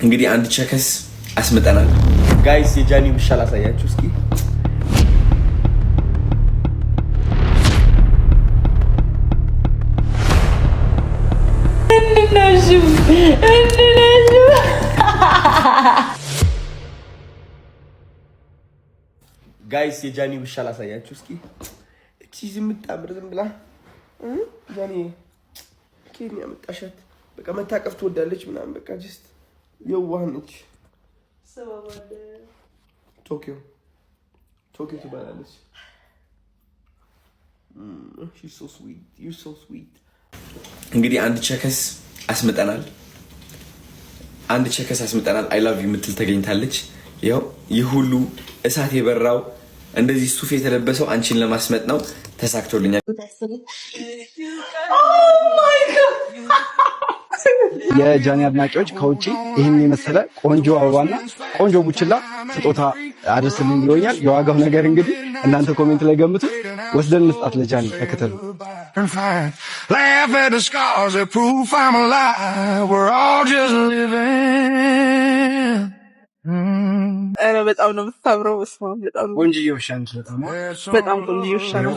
እንግዲህ አንድ ቸከስ አስመጣናል ጋይስ። የጃኒ ውሻ ላሳያችሁ እስኪ። ጋይስ የጃኒ ውሻ ላሳያችሁ እስኪ። እቺ ዝም ብታምር ዝም ብላ ጃኒ ኬንያ መጣሻት። በቃ መታቀፍ ትወዳለች ምናምን በቃ ጀስት የዋህ ነች። ቶኪዮ ትባላለች። she's so sweet, you're so sweet። እንግዲህ አንድ ቸከስ አስመጣናል። አይ ላቭ ዩ የምትል ተገኝታለች። ያው ይህ ሁሉ እሳት የበራው እንደዚህ ሱፍ የተለበሰው አንቺን ለማስመጥ ነው። ተሳክቶልኛል። የጃኒ አድናቂዎች ከውጪ ይህን የመሰለ ቆንጆ አበባና ቆንጆ ቡችላ ስጦታ አድርስልኝ ብሎኛል። የዋጋው ነገር እንግዲህ እናንተ ኮሜንት ላይ ገምቱ። ወስደን እንስጣት ለጃኒ። ተከተሉ። ኧረ በጣም ነው የምታምረው። በስመ አብ በጣም ቆንጆዬ ውሻ ነች። በጣም ቆንጆዬ ውሻ ነው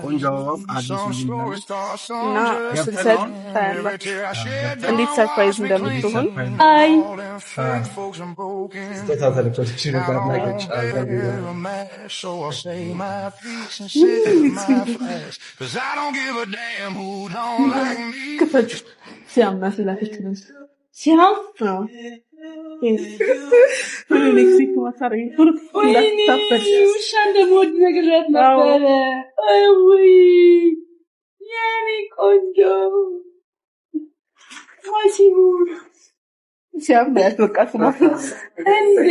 ቆንጆ አበባ አዲስ እና ስትሰጥ እንዴት ሰርፕራይዝ እንደምትሆን አይ ስጦታ ተልኮልሽ ነበር። አድናቂዎች ክፈች ሲያማስላችሁ ሲያም ሜክሲኮ ማሳሪ ውሻ እንደምወድ ነግሬያት ነበረ። ውይ የኔ ቆንጆ ሲያምራት በቃ ስማ እንዴ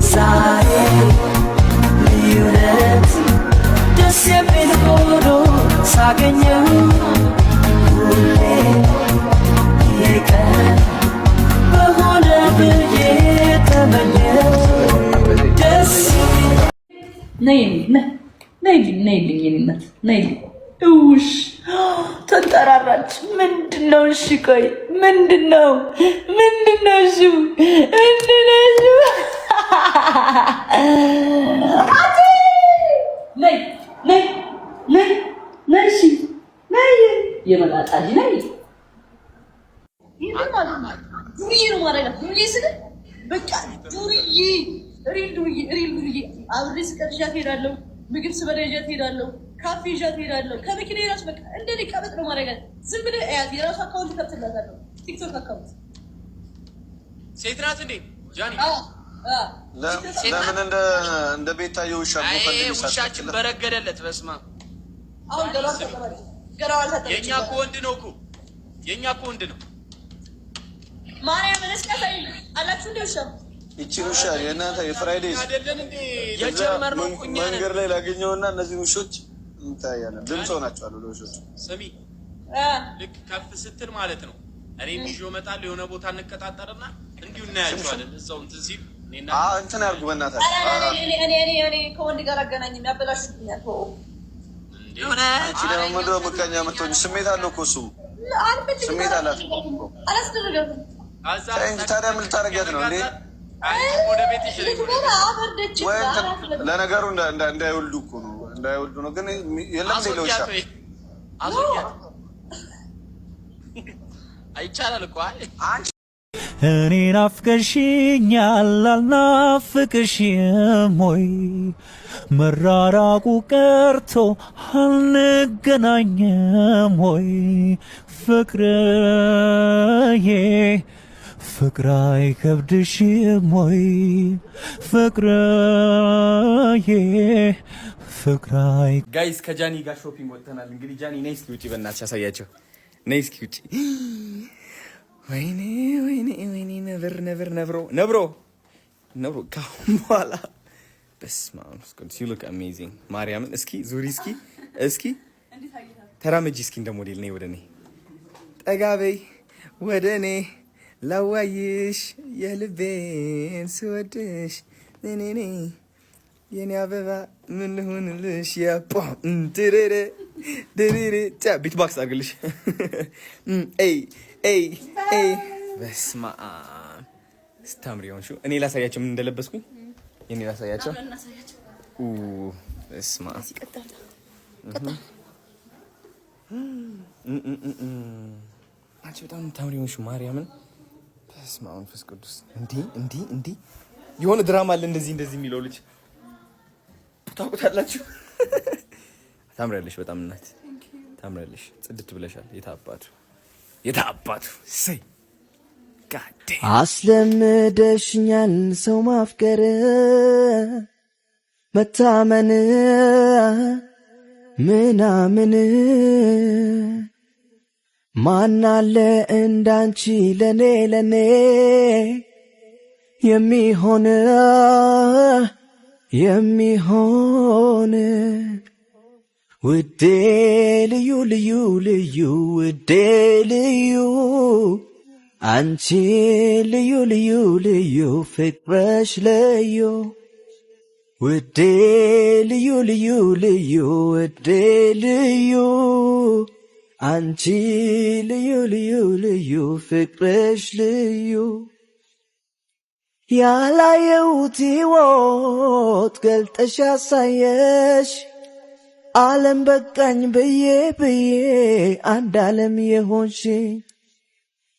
ዛሬ ልዩነት ደስ የሚል ሆኖ ሳገኘው ሁሌ የቀን በሆነ ብዬ ተመኘው ደስ ነይልኝ የኔነት ነይልኝ። ውሽ ተንጠራራች። ምንድነው? እሺ ቆይ ምንድነው? እሺ ምንድነው? ነይ የመላጣሽ ነይ ዱርዬ ነው ማረጋት። ዱርዬ ስለ በቃ ዱርዬ ሪል አብሬ ስቀርሻት ሄዳለሁ። ምግብ ስበላ ይዣት ሄዳለሁ። ካፌ ይዣት ሄዳለሁ። ከመኪና የራሱ በቃ እንደኔ ቀበጥ ነው ማረጋት። ዝም ብለህ እያት። የራሱ አካውንት ከፍትላታለሁ። ቲክቶክ አካውንት ሴት ናት እንዴ ጃኒ? ለምን እንደ ቤታዬ ውሻ ውሻችን በረገደለት። በስማ አሁን ገራዋል ተጠቅሞ የኛ እኮ ወንድ ነው እኮ የኛ እኮ ወንድ ነው። ማርያም ለስቀሳይ አላችሁ እንደ ውሻ እቺ ውሻ የእናንተ የፍራይዴስ አይደለም እንዴ? የጀመር ነው እኛ መንገድ ላይ ላገኘውና እነዚህ ውሾች እንታያለን። ድምፅ ሆናቸው አሉ ለውሾች። ስሚ ልክ ከፍ ስትል ማለት ነው እኔም ይዤው እመጣለሁ። የሆነ ቦታ እንቀጣጠርና እንዲሁ እናያቸዋለን። እዛው እንትን ሲል እንትን ያርጉ በእናታችሁ። እኔ ከወንድ ጋር አገናኝም ያበላሽብኛል። አንቺ ደግሞ ምንድን ነው ምቀኛ የምትሆኝ? ስሜት አለው እኮ እሱ ስሜት አላት አላስደረገም እንጂ ታዲያ ምን ልታረጊያት ነው እንዴ? ወደ ቤት ይሽልኝ ወይ ለነገሩ እንዳይወልዱ እኮ ነው እንዳይወልዱ ነው። ግን የለም ሌላ ውሻ አዞያት አይቻላል እኮ እኔን አፍቀሽኛል አልናፍቅሽም ወይ? መራራቁ ቀርቶ አልንገናኝም ወይ? ፍቅርዬ ፍቅር አይከብድሽም ወይ? ፍቅርዬ ፍቅር አይ ጋይስ ከጃኒ ጋር ሾፒንግ ወጥተናል። እንግዲህ ጃኒ ነይ እስኪ ውጪ፣ በእናትሽ ያሳያቸው። ነይ እስኪ ውጪ። ወይኔ ነብሮ ካሁን በኋላ በስመ አብ ዩ ሉክ አሜዚንግ። ማርያምን እስኪ ዙሪ እስኪ ተራመጂ እስኪ እንደ ሞዴል ነይ። ወደ እኔ ጠጋ በይ፣ ወደ እኔ ላዋይሽ የልቤን ስወድሽ ነኔ የኔ አበባ ምን ልሁንልሽ ያፖ ድሬሬ ድሬሬ ቢትባክስ አድርግልሽ። በስመ አብ ስታምሪ ሆንሹ። እኔ ላሳያቸው ምን እንደለበስኩኝ። የኔ ላሳያቸው። በስመ አብ አንቺ በጣም ታምሪ ሆንሹ ማርያምን። በስመ አብ መንፈስ ቅዱስ። እንዲህ የሆነ ድራማ አለ እንደዚህ የሚለው ልጅ ታውቁታላችሁ። ታምሪያለሽ በጣም እናት ታምሪያለሽ። ጽድት ብለሻል። የታባቱ ሰይ ጋዴ አስለምደሽኛል ሰው ማፍቀር መታመን ምናምን ማናለ እንዳንቺ ለኔ የሚሆን ውዴ ልዩ ውዴ ልዩ አንቺ ልዩ ፍቅርሽ ልዩ ውዴ ልዩ ውዴ ልዩ አንቺ ልዩ ፍቅርሽ ልዩ ያላየሁት ሕይወት ገልጠሽ ያሳየሽ ዓለም በቃኝ ብዬ አንድ ዓለም የሆንሽ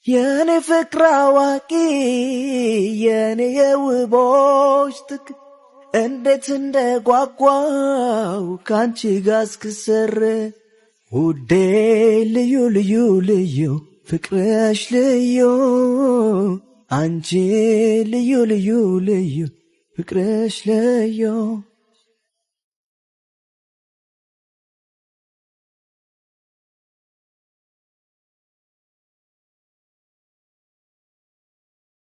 የኔ ፍቅር አዋቂ የኔ የውቦች ጥግ እንዴት እንደጓጓው ካንቺ ጋር እስክሰር ውዴ ልዩ ፍቅርሽ ልዩ አንቺ ልዩ ፍቅርሽ ልዩ